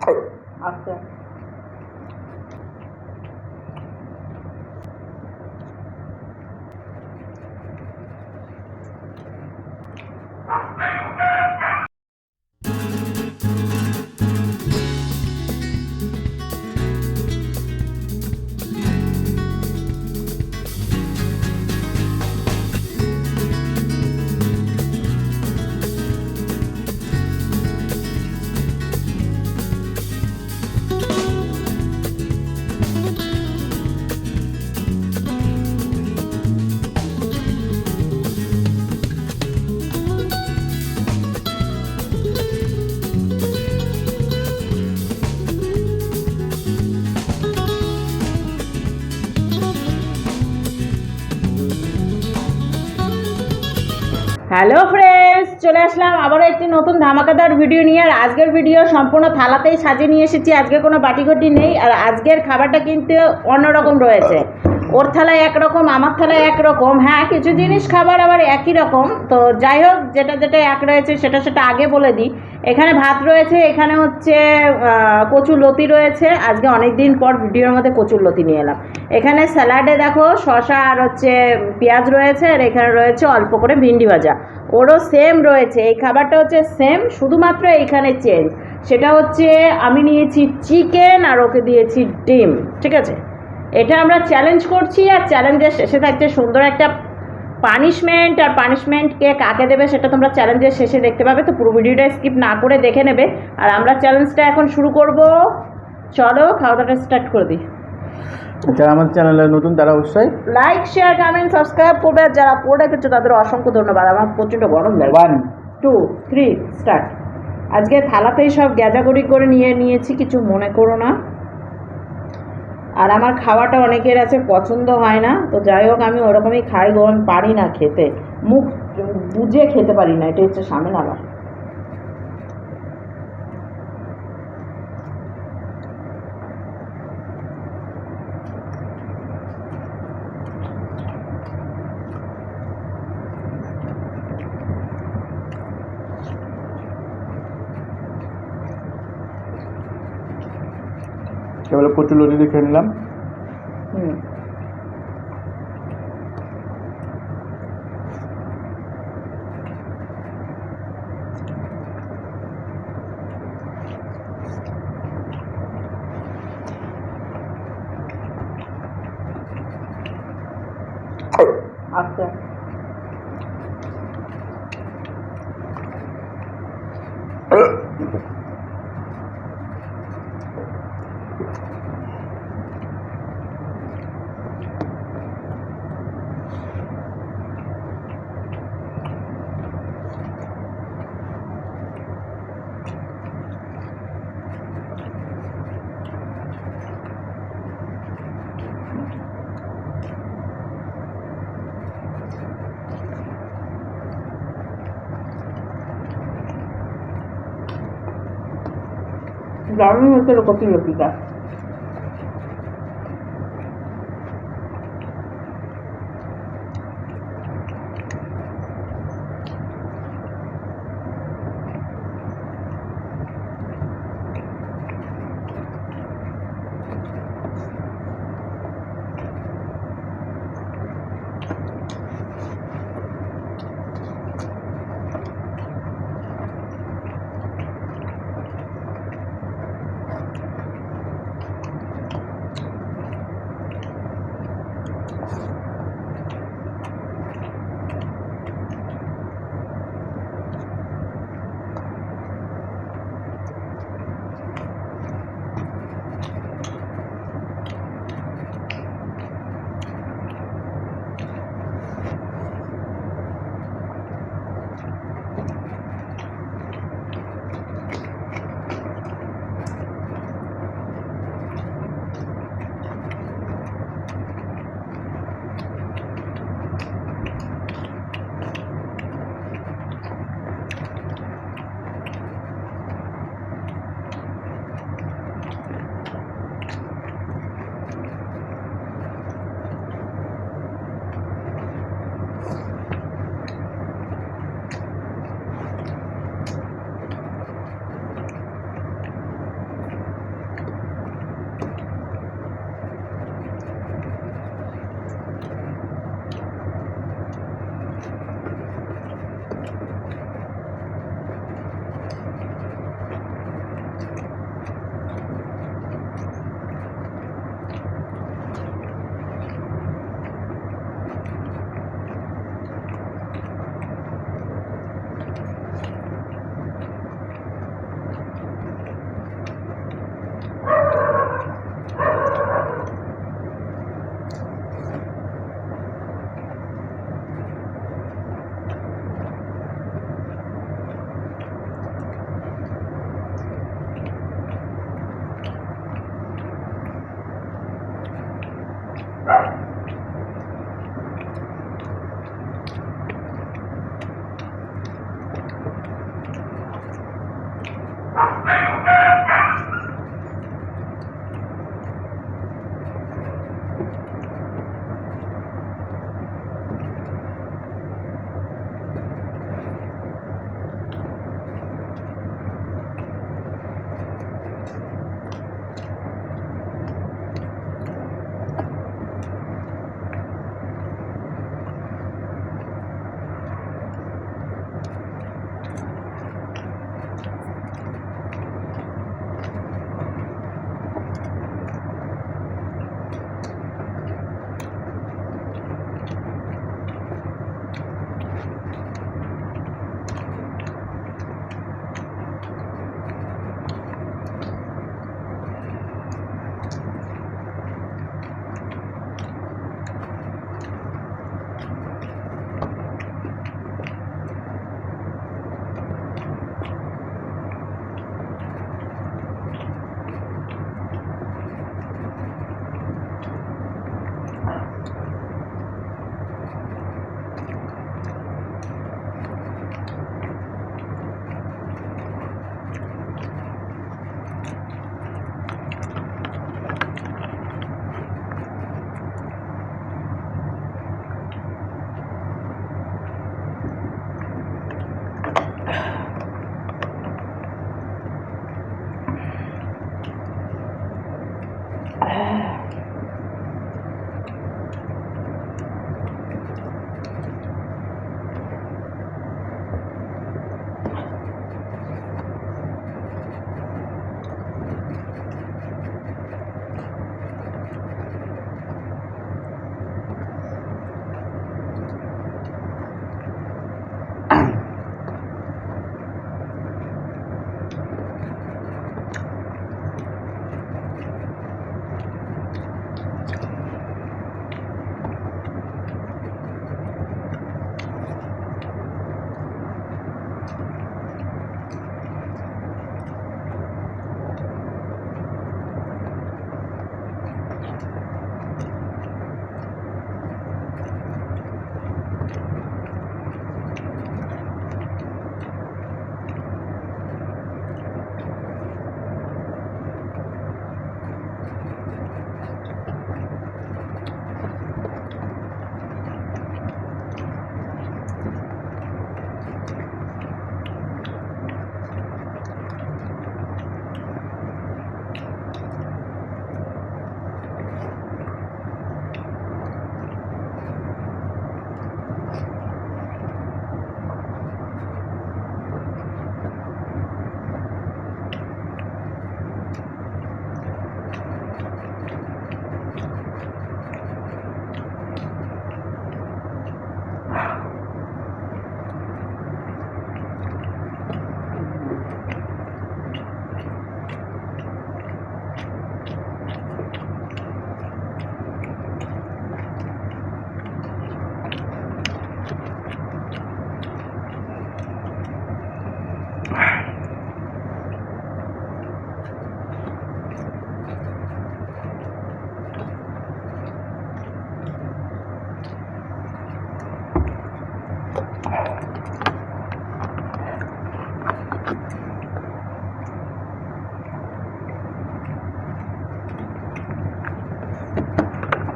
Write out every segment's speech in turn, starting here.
আচ্ছা, hello friends, চলে আসলাম আবারও একটি নতুন ধামাকাদার ভিডিও নিয়ে। আর আজকের ভিডিও সম্পূর্ণ থালাতেই সাজিয়ে নিয়ে এসেছি। আজকে কোনো বাটিঘটি নেই। আর আজকের খাবারটা কিন্তু অন্যরকম রয়েছে। ওর থালায় একরকম, আমার থালায় একরকম। হ্যাঁ, কিছু জিনিস খাবার আবার একই রকম। তো যাই হোক, যেটা যেটা এক রয়েছে সেটা আগে বলে দিই। এখানে ভাত রয়েছে, এখানে হচ্ছে কচুর লতি রয়েছে। আজকে অনেক দিন পর ভিডিওর মধ্যে কচুর লতি নিয়ে এলাম। এখানে স্যালাডে দেখো শসা আর হচ্ছে পেঁয়াজ রয়েছে। আর এখানে রয়েছে অল্প করে ভিন্ডি ভাজা। ওরও সেম রয়েছে, এই খাবারটা হচ্ছে সেম, শুধুমাত্র এইখানে চেঞ্জ। সেটা হচ্ছে আমি নিয়েছি চিকেন আর ওকে দিয়েছি ডিম। ঠিক আছে, এটা আমরা চ্যালেঞ্জ করছি। আর চ্যালেঞ্জের শেষে থাকছে সুন্দর একটা পানিশমেন্ট। আর পানিশমেন্টকে কাকে দেবে সেটা তোমরা চ্যালেঞ্জের শেষে দেখতে পাবে। তো পুরো ভিডিওটা স্কিপ না করে দেখে নেবে। আর আমরা চ্যালেঞ্জটা এখন শুরু করব। চলো খাওয়া দাওয়াটা স্টার্ট করে দিই। যারা আমার চ্যানেলে নতুন তারা অবশ্যই লাইক, শেয়ার, কমেন্ট, সাবস্ক্রাইব করবে। আর যারা করে রেখেছো তাদের অসংখ্য ধন্যবাদ। আমার প্রচণ্ড গরম লাগে। 1 2 3 স্টার্ট। আজকে থালাতেই সব গ্যাজাগড়ি করে নিয়েছি, কিছু মনে করো না। আর আমার খাওয়াটা অনেকের আছে পছন্দ হয় না, তো যাই হোক আমি ওরকমই খাই গো। আমি পারি না খেতে, মুখ বুঝে খেতে পারি না, এটা হচ্ছে সামনে আবার। কেবল কচুর লতি দিয়ে খেয়ে নিলাম। হুম, আচ্ছা, দারুণ হয়েছিল কচুর লতিটা।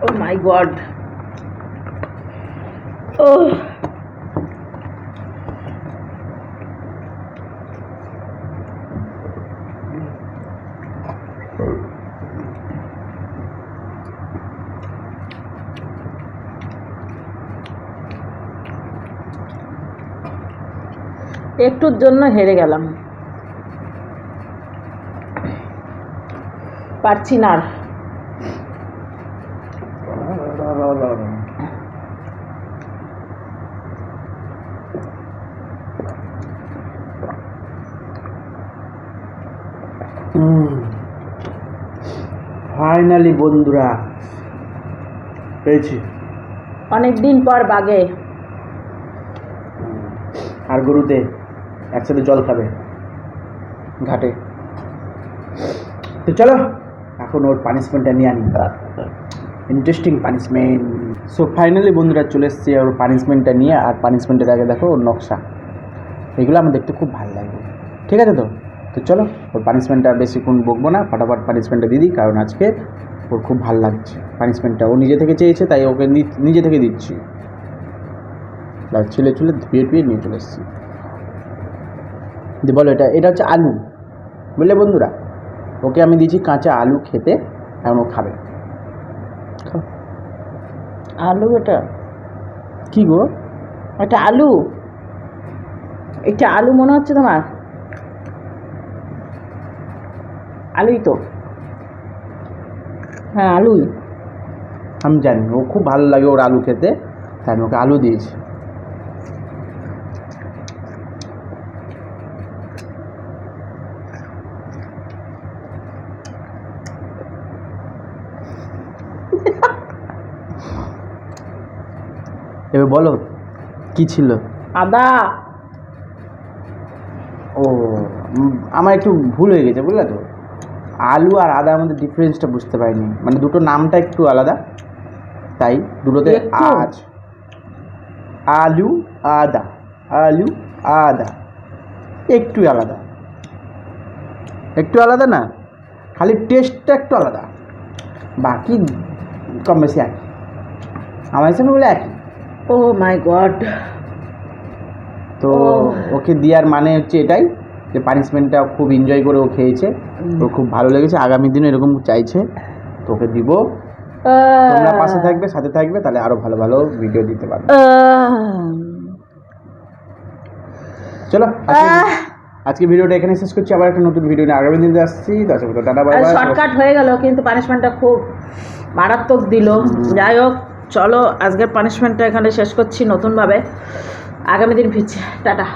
Oh my God. Oh. একটুর জন্য হেরে গেলাম, পারছি না আর। ফাইনালি বন্ধুরা পেয়েছি, অনেকদিন পর বাগে আর গরুতে একসাথে জল খাবে ঘাটে। তো চলো এখন ওর পানিশমেন্টটা নিয়ে আনি, ইন্টারেস্টিং পানিশমেন্ট। সো ফাইনালি বন্ধুরা চলে এসেছি ওর পানিশমেন্টটা নিয়ে। আর পানিশমেন্টের আগে দেখো ওর নকশা, এগুলো আমার দেখতে খুব ভালো লাগবে। ঠিক আছে তো তো চলো ওর পানিশমেন্টটা বেশিক্ষণ বকবো না, ফটাফট পানিশমেন্টটা দিয়ে দিই, কারণ আজকে ওর খুব ভালো লাগছে পানিশমেন্টটা। ও নিজে থেকে চেয়েছে, তাই ওকে নিজে থেকে দিচ্ছি। ছিলে ধুয়ে নিয়ে চলে এসেছি। দিয়ে বলো, এটা হচ্ছে আলু, বুঝলে বন্ধুরা? ওকে আমি দিয়েছি কাঁচা আলু খেতে, এখন ও খাবে। আলু এটা কি গো? এটা আলু, এটা আলু মনে হচ্ছে তোমার? আলুই তো, হ্যাঁ আলুই। আমি জানি ও খুব ভালো লাগে ওর আলু খেতে, তাই আমি ওকে আলু দিয়েছি। এবার বলো কি ছিল? আদা। ও আমার একটু ভুল হয়ে গেছে, বুঝলে তো? আলু আর আদার মধ্যে ডিফারেন্সটা বুঝতে পারিনি, মানে দুটো নামটা একটু আলাদা, তাই দুটোতে একটু? আজ আলু আদা, আলু আদা একটু আলাদা, একটু আলাদা না, খালি টেস্টটা একটু আলাদা, বাকি কম বেশি একই। আমার হিসাবে বলে একই। ও মাই গড। তো ওকে দেওয়ার মানে হচ্ছে এটাই যে পানিশমেন্টটা খুব এনজয় করে ও খেয়েছে, ওর খুব ভালো লেগেছে, আগামী দিনে এরকম চাইছে, তো ওকে দিব। তোমরা পাশে থাকবে, সাথে থাকবে, তাহলে আরো ভালো ভালো ভিডিও দিতে পারবে। চলো আজকে ভিডিওটা এখানে শেষ করছি, আবার একটা নতুন ভিডিও নিয়ে আগামী দিনে আসছি। দর্শক টাটা বাই বাই। শর্টকাট হয়ে গেল, কিন্তু পানিশমেন্টটা খুব মারাত্মক দিল। যাই হোক, চলো আজকের পানিশমেন্টটা এখানে শেষ করছি নতুনভাবে, আগামী দিন ফিরছি। টাটা।